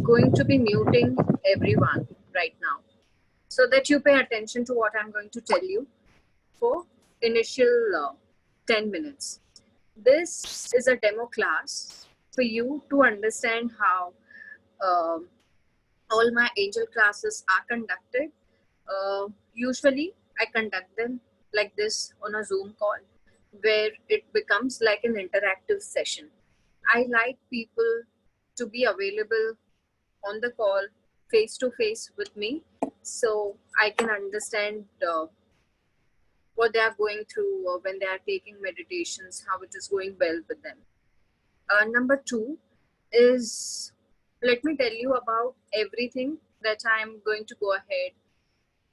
going to be muting everyone right now so that you pay attention to what I'm going to tell you for initial 10 minutes. This is a demo class for you to understand how all my angel classes are conducted. Usually I conduct them like this on a Zoom call where it becomes like an interactive session. I like people to be available on the call face to face with me so I can understand what they are going through when they are taking meditations, how it is going well with them. Number two is, let me tell you about everything that I'm going to go ahead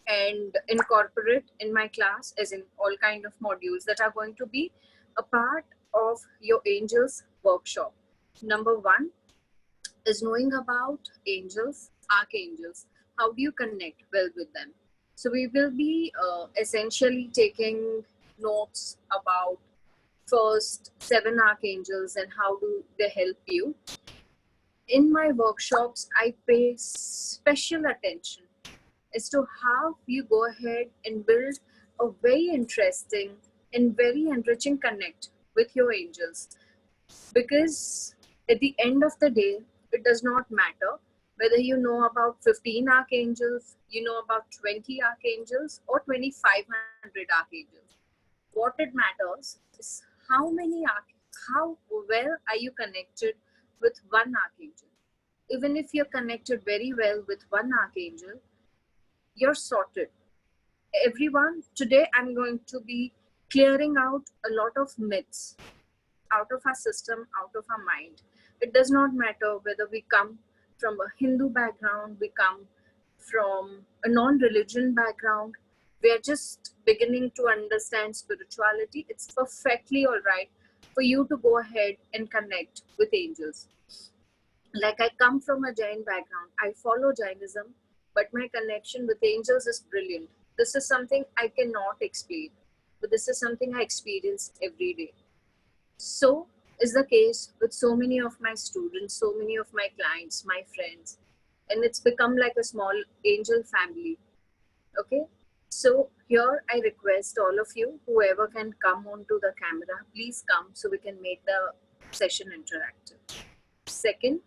and incorporate in my class, as in all kind of modules that are going to be a part of your angels workshop. Number one is knowing about angels, archangels. How do you connect well with them? So we will be essentially taking notes about first 7 archangels and how do they help you. In my workshops, I pay special attention as to how you go ahead and build a very interesting and very enriching connect with your angels. Because at the end of the day, it does not matter whether you know about 15 archangels, you know about 20 archangels, or 2,500 archangels. What it matters is how well are you connected with one archangel. Even if you're connected very well with one archangel, you're sorted. Everyone, today I'm going to be clearing out a lot of myths out of our system, out of our mind. It does not matter whether we come from a Hindu background, we come from a non-religion background, we are just beginning to understand spirituality. It's perfectly all right for you to go ahead and connect with angels. Like, I come from a Jain background, I follow Jainism, but my connection with angels is brilliant. This is something I cannot explain, but this is something I experience every day. So is the case with so many of my students, so many of my clients, my friends, and it's become like a small angel family. Okay, so here I request all of you, whoever can come onto the camera, please come so we can make the session interactive. Second,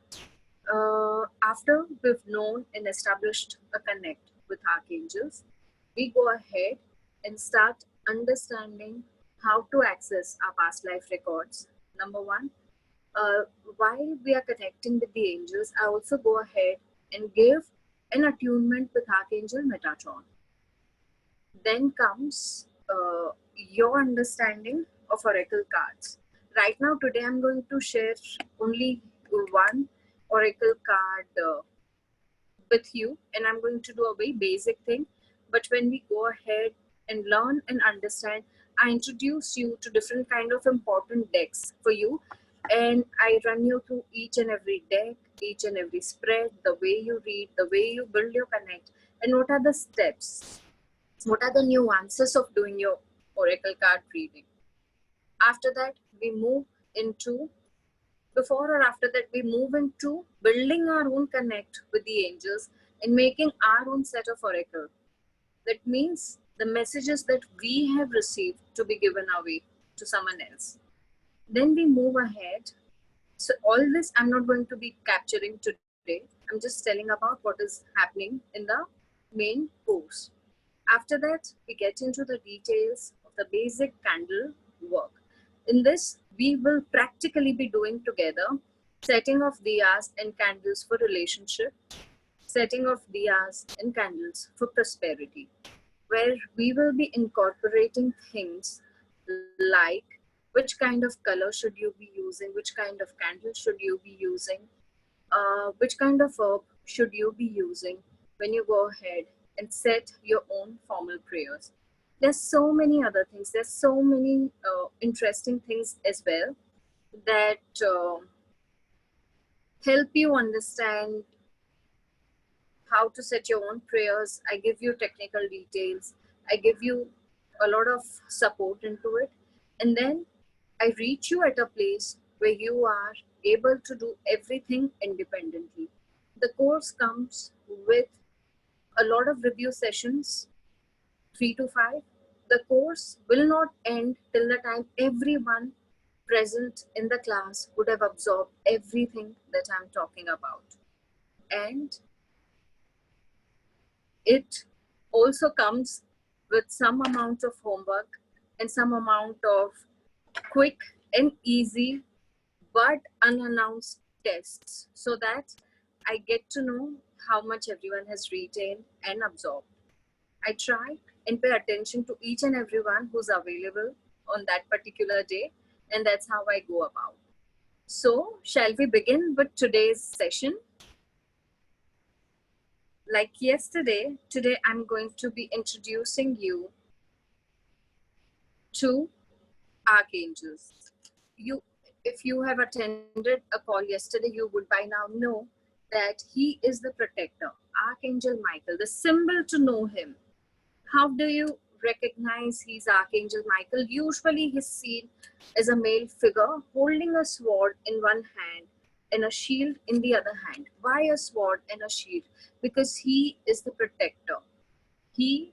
after we've known and established a connect with archangels, we go ahead and start understanding how to access our past life records. Number one, while we are connecting with the angels, I also go ahead and give an attunement with Archangel Metatron. Then comes your understanding of oracle cards. Right now, today I'm going to share only one oracle card with you, and I'm going to do a very basic thing. But when we go ahead and learn and understand, I introduce you to different kind of important decks for you, and I run you through each and every deck, each and every spread, the way you read, the way you build your connect, and what are the steps, what are the nuances of doing your oracle card reading. After that, we move into, before or after that, we move into building our own connect with the angels and making our own set of oracle. That means the messages that we have received to be given away to someone else. Then we move ahead. So all this I'm not going to be capturing today. I'm just telling about what is happening in the main course. After that, we get into the details of the basic candle work. In this, we will practically be doing together setting of diyas and candles for relationship, setting of diyas and candles for prosperity, where we will be incorporating things like which kind of color should you be using, which kind of candle should you be using, which kind of herb should you be using when you go ahead and set your own formal prayers. There's so many other things. There's so many interesting things as well that help you understand how to set your own prayers. I give you technical details. I give you a lot of support into it. And then I reach you at a place where you are able to do everything independently. The course comes with a lot of review sessions, 3 to 5. The course will not end till the time everyone present in the class would have absorbed everything that I'm talking about. And it also comes with some amount of homework and some amount of quick and easy but unannounced tests, so that I get to know how much everyone has retained and absorbed. I try and pay attention to each and everyone who's available on that particular day, and that's how I go about. So, shall we begin with today's session? Like yesterday, today I'm going to be introducing you to archangels. You, if you have attended a call yesterday, you would by now know that he is the protector, Archangel Michael, the symbol to know him. How do you recognize he's Archangel Michael? Usually he's seen as a male figure holding a sword in one hand and a shield in the other hand. Why a sword and a shield? Because he is the protector. He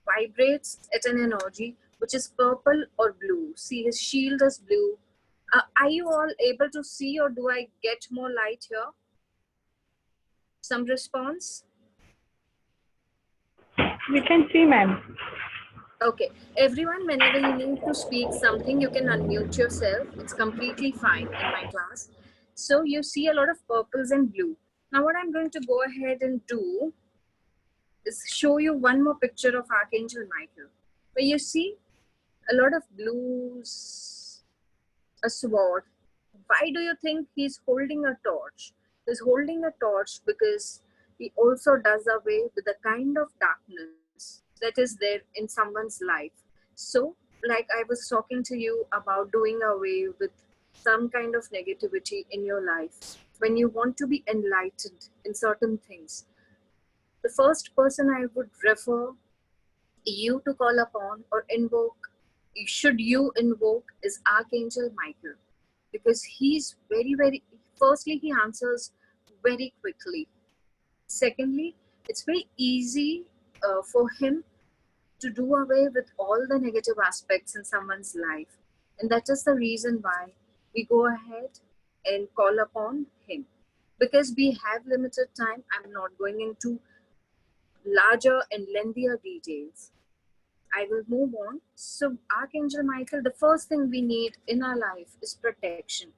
vibrates at an energy which is purple or blue. See, his shield is blue. Are you all able to see, or do I get more light here? Some response? We can see, ma'am. Okay, everyone, whenever you need to speak something, you can unmute yourself. It's completely fine in my class. So you see a lot of purples and blue. Now what I'm going to go ahead and do is show you one more picture of Archangel Michael, where you see a lot of blues, a sword. Why do you think he's holding a torch? He's holding a torch because he also does away with the kind of darkness that is there in someone's life. So, like I was talking to you about doing away with some kind of negativity in your life, when you want to be enlightened in certain things, the first person I would refer you to call upon or invoke, should you invoke, is Archangel Michael, because he's very, firstly, he answers very quickly. Secondly, it's very easy for him to do away with all the negative aspects in someone's life. And that is the reason why we go ahead and call upon him. Because we have limited time, I'm not going into larger and lengthier details. I will move on. So, Archangel Michael, the first thing we need in our life is protection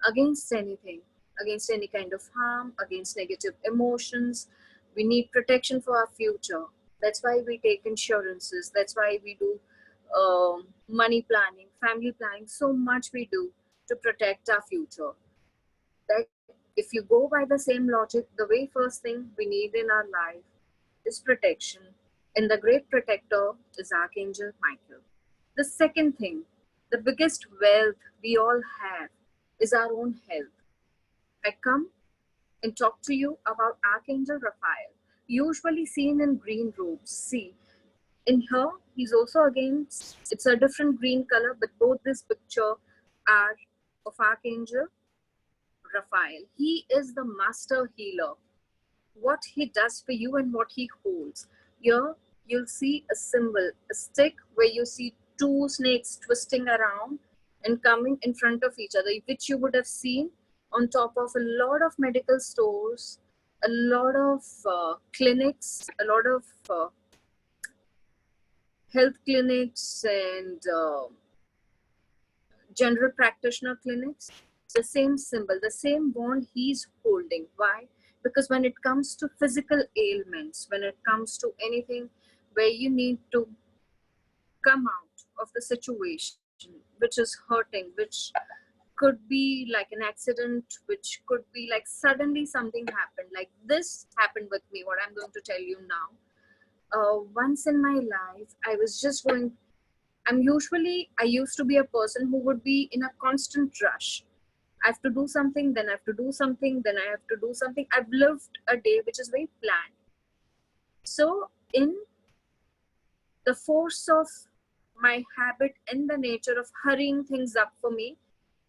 against anything, against any kind of harm, against negative emotions. We need protection for our future. That's why we take insurances. That's why we do money planning, family planning. So much we do to protect our future. That if you go by the same logic, the very first thing we need in our life is protection, and the great protector is Archangel Michael. The second thing, the biggest wealth we all have, is our own health. I come and talk to you about Archangel Raphael, usually seen in green robes. See, in here, he's also again, it's a different green color, but both this picture are of Archangel Raphael. He is the master healer. What he does for you and what he holds. Here, you'll see a symbol, a stick where you see two snakes twisting around and coming in front of each other, which you would have seen on top of a lot of medical stores, a lot of clinics, a lot of health clinics and general practitioner clinics. The same symbol, the same bond he's holding. Why? Because when it comes to physical ailments, when it comes to anything where you need to come out of the situation which is hurting, which could be like an accident, which could be like suddenly something happened, like this happened with me, what I'm going to tell you now. Once in my life, I was just going, I used to be a person who would be in a constant rush. I have to do something, then I have to do something, then I have to do something. I've lived a day which is very planned. So, in the force of my habit and the nature of hurrying things up for me,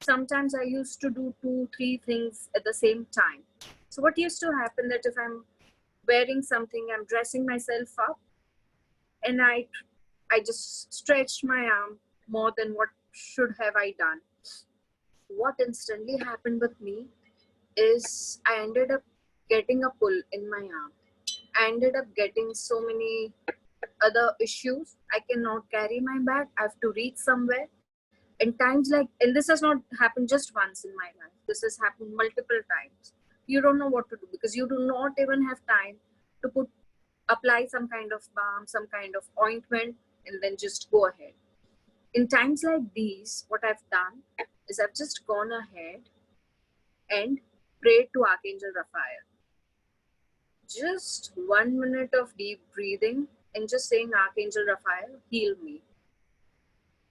sometimes I used to do 2, 3 things at the same time. So what used to happen that if I'm wearing something, I'm dressing myself up, and I just stretched my arm more than what should have I done. What instantly happened with me is I ended up getting a pull in my arm. I ended up getting so many other issues. I cannot carry my bag. I have to reach somewhere. And times like, and this has not happened just once in my life. This has happened multiple times. You don't know what to do because you do not even have time to apply some kind of balm, some kind of ointment, and then just go ahead. In times like these, what I've done is I've just gone ahead and prayed to Archangel Raphael. Just 1 minute of deep breathing and just saying, Archangel Raphael, heal me.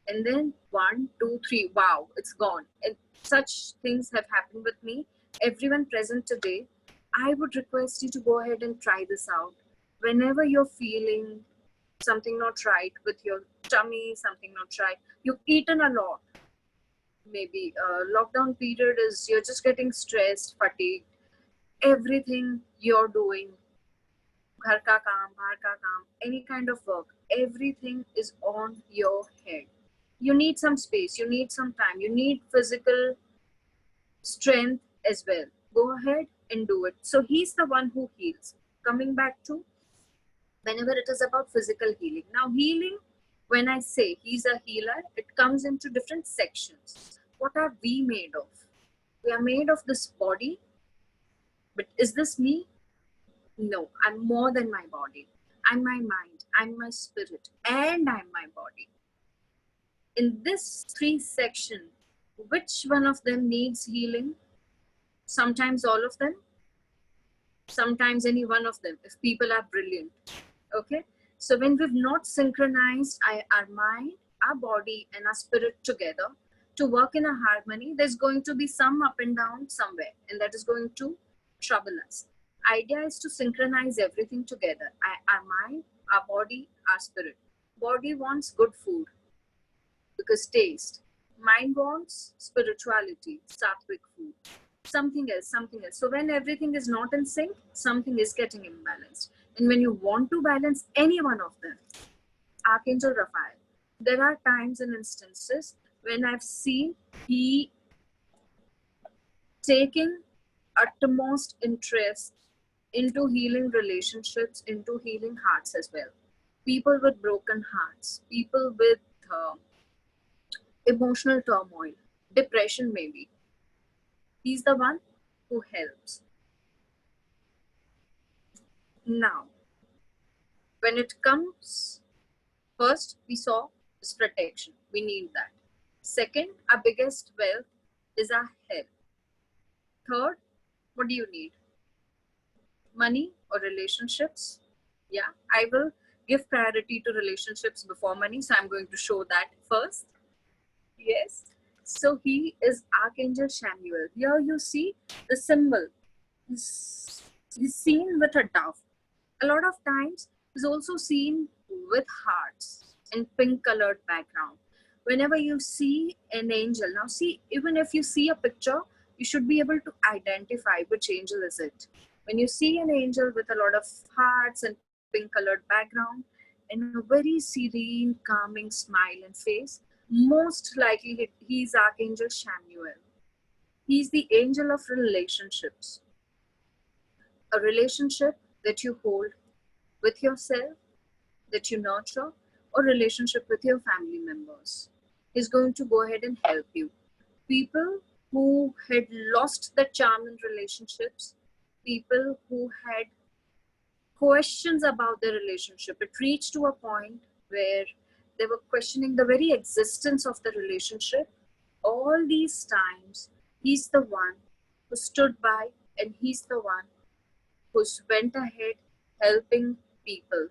And then 1, 2, 3, wow, it's gone. And such things have happened with me. Everyone present today, I would request you to go ahead and try this out. Whenever you're feeling something not right with your tummy, something not right, you've eaten a lot. Maybe lockdown period is you're just getting stressed, fatigued. Everything you're doing, घर का काम, बाहर का काम, any kind of work, everything is on your head. You need some space, you need some time, you need physical strength as well. Go ahead and do it. So he's the one who heals. Coming back to whenever it is about physical healing. Now, healing, when I say he's a healer, it comes into different sections. What are we made of? We are made of this body, but is this me? No, I'm more than my body. I'm my mind, I'm my spirit, and I'm my body. In this three section, which one of them needs healing? Sometimes all of them, sometimes any one of them, if people are brilliant. Okay? So when we've not synchronized our mind, our body, and our spirit together to work in a harmony, there's going to be some up and down somewhere, and that is going to trouble us. Idea is to synchronize everything together. Our mind, our body, our spirit. Body wants good food because taste. Mind wants spirituality, sattvic food. Something else, something else. So when everything is not in sync, something is getting imbalanced. And when you want to balance any one of them, Archangel Raphael, there are times and instances when I've seen he taking utmost interest into healing relationships, into healing hearts as well. People with broken hearts, people with emotional turmoil, depression maybe. He's the one who helps. Now, when it comes, first we saw is protection. We need that. Second, our biggest wealth is our health. Third, what do you need? Money or relationships? Yeah, I will give priority to relationships before money, so I'm going to show that first. Yes. So he is Archangel Samuel. Here you see the symbol. He's seen with a dove. A lot of times he's also seen with hearts and pink colored background. Whenever you see an angel, now see, even if you see a picture, you should be able to identify which angel is it. When you see an angel with a lot of hearts and pink colored background and a very serene, calming smile and face, most likely he's Archangel Samuel. He's the angel of relationships. A relationship that you hold with yourself, that you nurture, or relationship with your family members. He's going to go ahead and help you. People who had lost the charm in relationships, people who had questions about their relationship, it reached to a point where they were questioning the very existence of the relationship. All these times, he's the one who stood by, and he's the one who's went ahead helping people.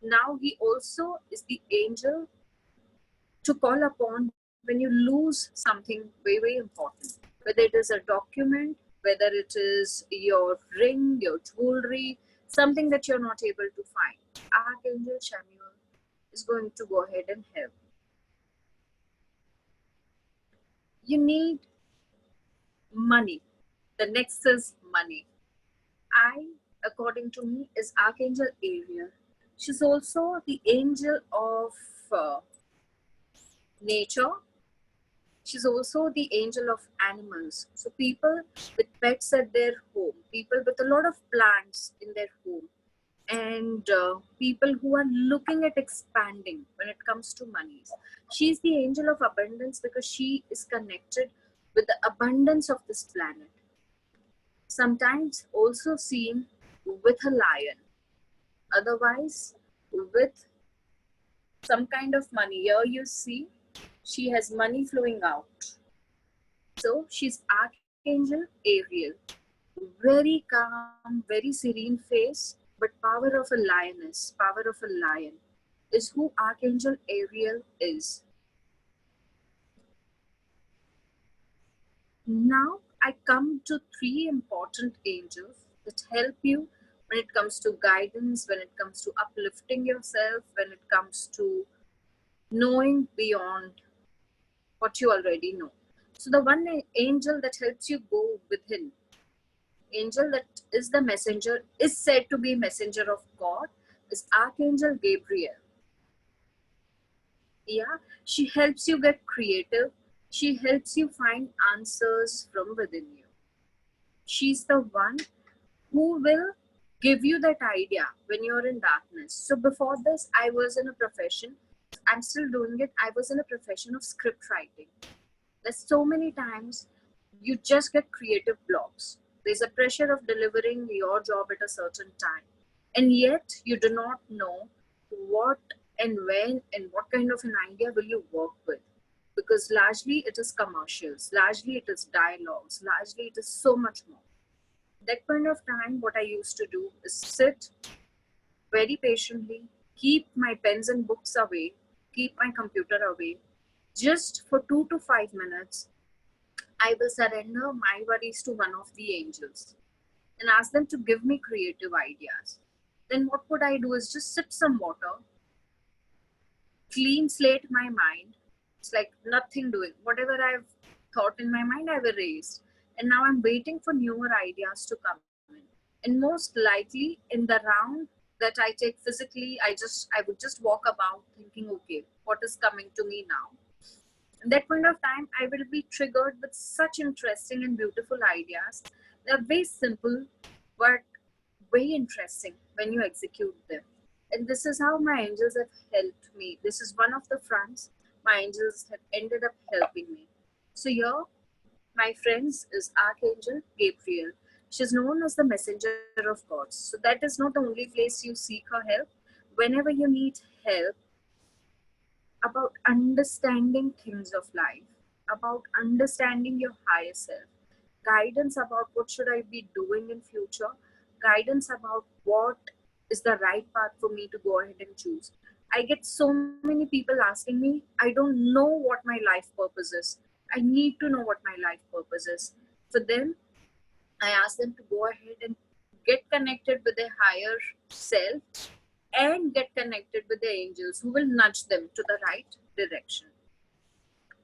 Now he also is the angel to call upon when you lose something very, very important. Whether it is a document, whether it is your ring, your jewelry, something that you're not able to find. Archangel Samuel is going to go ahead and help. You need money. The next is money. I, according to me, is Archangel Ariel. She's also the angel of nature. She's also the angel of animals. So people with pets at their home, people with a lot of plants in their home, and people who are looking at expanding when it comes to monies. She's the angel of abundance because she is connected with the abundance of this planet. Sometimes also seen with a lion, otherwise with some kind of money. Here you see she has money flowing out. So she's Archangel Ariel. Very calm, very serene face, but power of a lioness, power of a lion is who Archangel Ariel is. Now I come to three important angels that help you when it comes to guidance, when it comes to uplifting yourself, when it comes to knowing beyond what you already know. So the one angel that helps you go within, angel that is the messenger, is said to be messenger of God, is Archangel Gabriel. Yeah, she helps you get creative. She helps you find answers from within you. She's the one who will give you that idea when you're in darkness. So before this, I was in a profession. I'm still doing it. I was in a profession of script writing. There's so many times you just get creative blocks. There's a pressure of delivering your job at a certain time, and yet you do not know what and when and what kind of an idea will you work with, because largely it is commercials, largely it is dialogues, largely it is so much more. That point of time, what I used to do is sit very patiently, keep my pens and books away, keep my computer away, just for 2 to 5 minutes. I will surrender my worries to one of the angels and ask them to give me creative ideas. Then what would I do is just sip some water, clean slate my mind. It's like nothing doing. Whatever I've thought in my mind, I've erased. And now I'm waiting for newer ideas to come in. And most likely in the round that I take physically, I would just walk about thinking, okay, what is coming to me now? At that point of time, I will be triggered with such interesting and beautiful ideas. They're very simple, but very interesting when you execute them. And this is how my angels have helped me. This is one of the fronts my angels have ended up helping me. So here, my friends, is Archangel Gabriel. She's known as the messenger of God. So that is not the only place you seek her help. Whenever you need help about understanding things of life, about understanding your higher self, guidance about what should I be doing in future, guidance about what is the right path for me to go ahead and choose. I get so many people asking me, I don't know what my life purpose is. I need to know what my life purpose is. For them, I ask them to go ahead and get connected with their higher self and get connected with the angels who will nudge them to the right direction.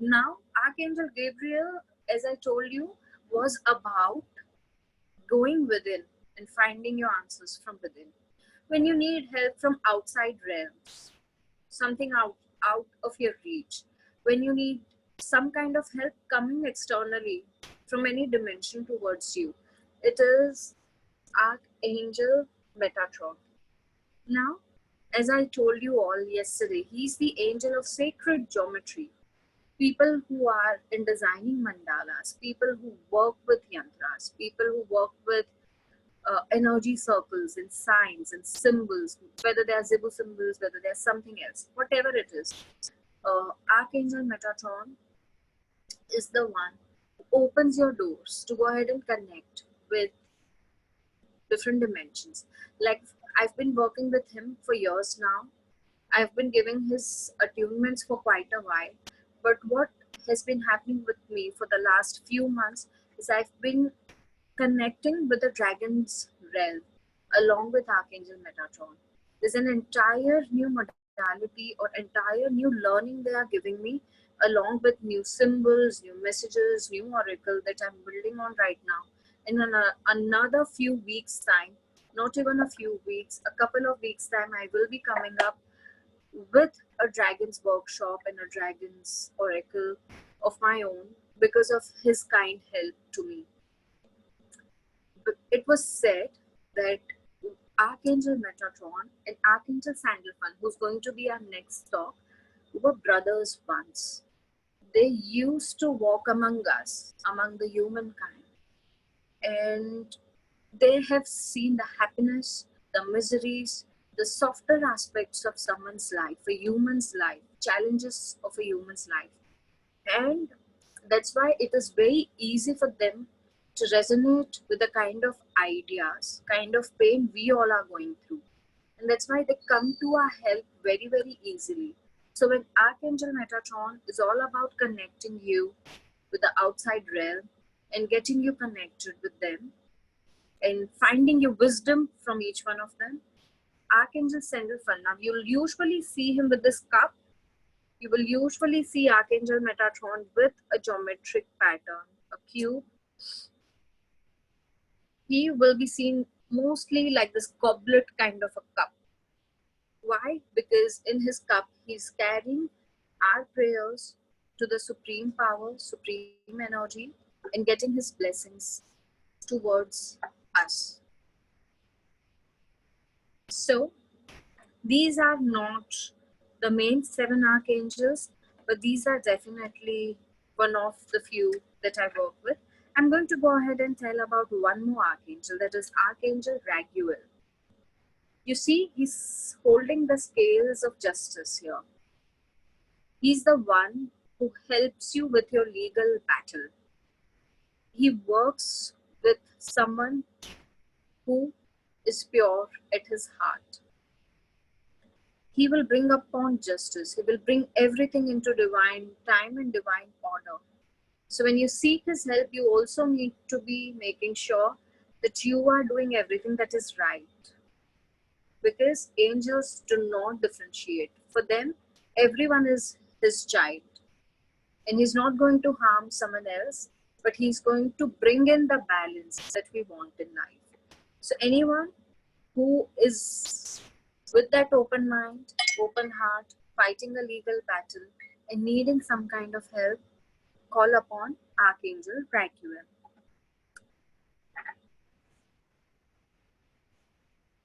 Now, Archangel Gabriel, as I told you, was about going within and finding your answers from within. When you need help from outside realms, something out of your reach, when you need some kind of help coming externally from any dimension towards you, it is Archangel Metatron. Now, as I told you all yesterday, he's the angel of sacred geometry. People who are in designing mandalas, people who work with yantras, people who work with energy circles and signs and symbols, whether they are Zibu symbols, whether they are something else, whatever it is. Archangel Metatron is the one who opens your doors to go ahead and connect with different dimensions. Like, I've been working with him for years now. I've been giving his attunements for quite a while. But what has been happening with me for the last few months is I've been connecting with the dragon's realm along with Archangel Metatron. There's an entire new modality or entire new learning they are giving me, along with new symbols, new messages, new oracle that I'm building on right now. another few weeks' time, not even a few weeks, a couple of weeks' time, I will be coming up with a dragon's workshop and a dragon's oracle of my own because of his kind help to me. But it was said that Archangel Metatron and Archangel Sandalphon, who's going to be our next talk, were brothers once. They used to walk among us, among the humankind, and they have seen the happiness, the miseries, the softer aspects of someone's life, a human's life, challenges of a human's life. And that's why it is very easy for them to resonate with the kind of ideas, kind of pain we all are going through. And that's why they come to our help very, very easily. So when Archangel Metatron is all about connecting you with the outside realm and getting you connected with them and finding your wisdom from each one of them. Archangel Sandalphon, now you'll usually see him with this cup. You will usually see Archangel Metatron with a geometric pattern, a cube. He will be seen mostly like this goblet kind of a cup. Why? Because in his cup, he's carrying our prayers to the supreme power, supreme energy, and getting his blessings towards us. So, these are not the main seven archangels, but these are definitely one of the few that I work with. I'm going to go ahead and tell about one more archangel, that is Archangel Raguel. You see, he's holding the scales of justice here. He's the one who helps you with your legal battle. He works with someone who is pure at his heart. He will bring upon justice. He will bring everything into divine time and divine order. So when you seek his help, you also need to be making sure that you are doing everything that is right. Because angels do not differentiate. For them, everyone is his child. And he's not going to harm someone else, but he's going to bring in the balance that we want in life. So anyone who is with that open mind, open heart, fighting a legal battle, and needing some kind of help, call upon Archangel Raguel.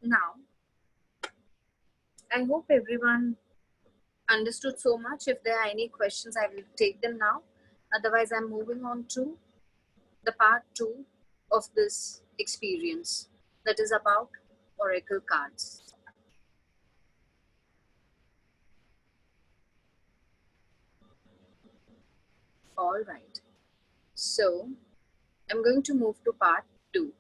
Now, I hope everyone understood so much. If there are any questions, I will take them now. Otherwise, I'm moving on to the part two of this experience, that is about oracle cards. All right. So, I'm going to move to part two.